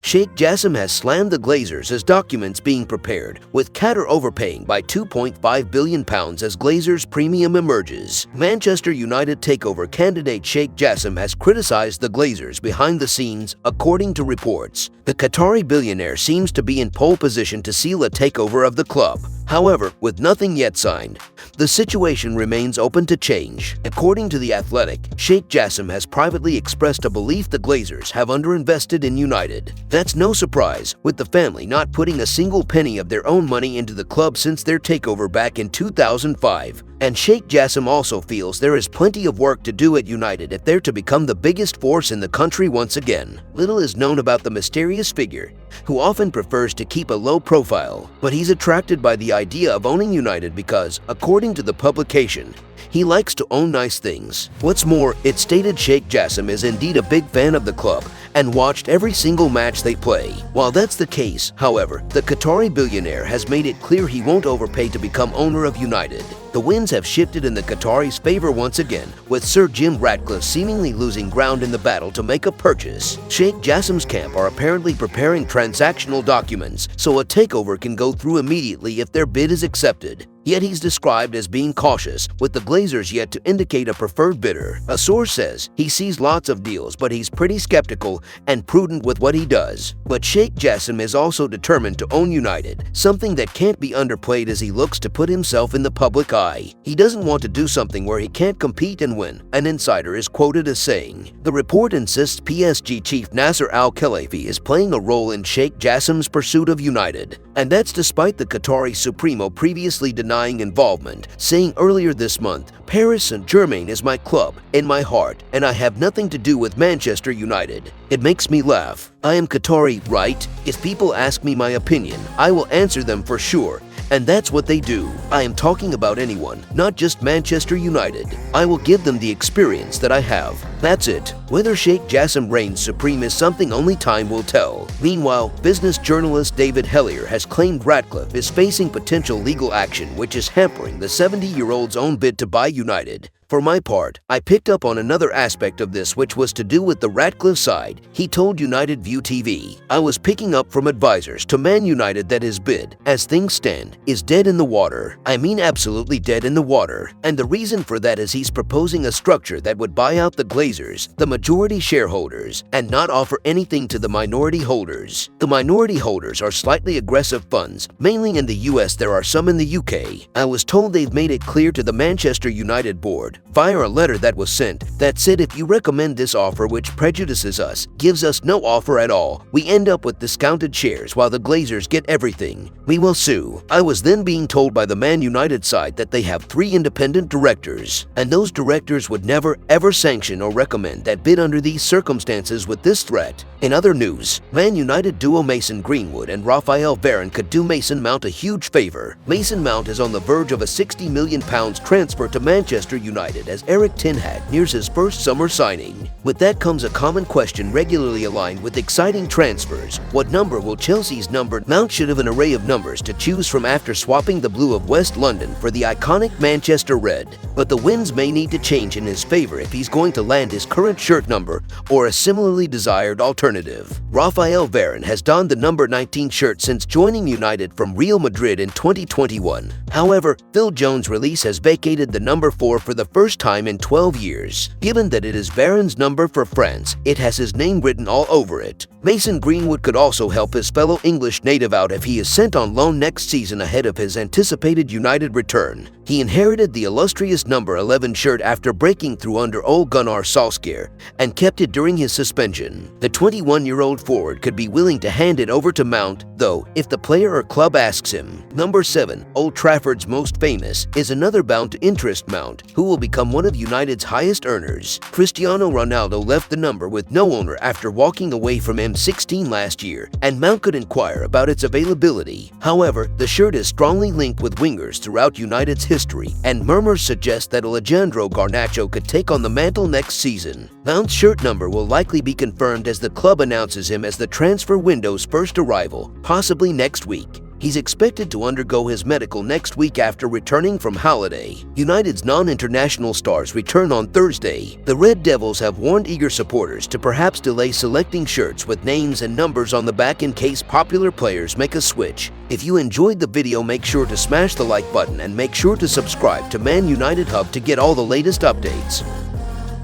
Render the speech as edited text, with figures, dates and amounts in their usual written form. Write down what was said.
Sheikh Jassim has slammed the Glazers as documents being prepared, with QATAR overpaying by £2.5 billion as Glazers premium emerges. Manchester United takeover candidate Sheikh Jassim has criticized the Glazers behind the scenes, according to reports. The Qatari billionaire seems to be in pole position to seal a takeover of the club. However, with nothing yet signed, the situation remains open to change. According to The Athletic, Sheikh Jassim has privately expressed a belief the Glazers have underinvested in United. That's no surprise, with the family not putting a single penny of their own money into the club since their takeover back in 2005. And Sheikh Jassim also feels there is plenty of work to do at United if they're to become the biggest force in the country once again. Little is known about the mysterious figure, who often prefers to keep a low profile, but he's attracted by the idea of owning United because, according to the publication, he likes to own nice things. What's more, it stated Sheikh Jassim is indeed a big fan of the club and watched every single match they play. While that's the case, however, the Qatari billionaire has made it clear he won't overpay to become owner of United. The winds have shifted in the Qataris' favor once again, with Sir Jim Ratcliffe seemingly losing ground in the battle to make a purchase. Sheikh Jassim's camp are apparently preparing transactional documents so a takeover can go through immediately if their bid is accepted. Yet he's described as being cautious, with the Glazers yet to indicate a preferred bidder. A source says he sees lots of deals, but he's pretty skeptical and prudent with what he does. But Sheikh Jassim is also determined to own United, something that can't be underplayed as he looks to put himself in the public eye. He doesn't want to do something where he can't compete and win, an insider is quoted as saying. The report insists PSG chief Nasser Al-Khelaifi is playing a role in Sheikh Jassim's pursuit of United, and that's despite the Qatari Supremo previously denying involvement, saying earlier this month, "Paris Saint-Germain is my club, in my heart, and I have nothing to do with Manchester United. It makes me laugh. I am Qatari, right? If people ask me my opinion, I will answer them for sure. And that's what they do. I am talking about anyone, not just Manchester United. I will give them the experience that I have. That's it." Whether Sheikh Jassim reigns supreme is something only time will tell. Meanwhile, business journalist David Hellier has claimed Ratcliffe is facing potential legal action which is hampering the 70-year-old's own bid to buy United. For my part, I picked up on another aspect of this which was to do with the Ratcliffe side. He told United View TV, "I was picking up from advisors to Man United that his bid, as things stand, is dead in the water. I mean absolutely dead in the water. And the reason for that is he's proposing a structure that would buy out the Glazers, the majority shareholders, and not offer anything to the minority holders. The minority holders are slightly aggressive funds, mainly in the US, there are some in the UK. I was told they've made it clear to the Manchester United board via a letter that was sent that said if you recommend this offer which prejudices us, gives us no offer at all, we end up with discounted shares while the Glazers get everything. We will sue." I was then being told by the Man United side that they have 3 independent directors, and those directors would never ever sanction or recommend that bid under these circumstances with this threat. In other news, Man United duo Mason Greenwood and Raphael Varane could do Mason Mount a huge favor. Mason Mount is on the verge of a £60 million transfer to Manchester United as Erik ten Hag nears his first summer signing. With that comes a common question regularly aligned with exciting transfers. What number will Chelsea's number? Mount should have an array of numbers to choose from after swapping the blue of West London for the iconic Manchester red. But the winds may need to change in his favor if he's going to land his current shirt number or a similarly desired alternative. Raphael Varane has donned the number 19 shirt since joining United from Real Madrid in 2021. However, Phil Jones' release has vacated the number 4 for the first time in 12 years. Given that it is Varane's number for France, it has his name written all over it. Mason Greenwood could also help his fellow English native out if he is sent on loan next season ahead of his anticipated United return. He inherited the illustrious number 11 shirt after breaking through under Ole Gunnar Solskjaer and kept it during his suspension. The 21-year-old forward could be willing to hand it over to Mount, though, if the player or club asks him. Number 7, Old Trafford's most famous, is another bound to interest Mount, who will become one of United's highest earners. Cristiano Ronaldo left the number with no owner after walking away from M16 last year, and Mount could inquire about its availability. However, the shirt is strongly linked with wingers throughout United's history, and murmurs suggest that Alejandro Garnacho could take on the mantle next season. Mount's shirt number will likely be confirmed as the club announces him as the transfer window's first arrival, possibly next week. He's expected to undergo his medical next week after returning from holiday. United's non-international stars return on Thursday. The Red Devils have warned eager supporters to perhaps delay selecting shirts with names and numbers on the back in case popular players make a switch. If you enjoyed the video, make sure to smash the like button and make sure to subscribe to Man United Hub to get all the latest updates.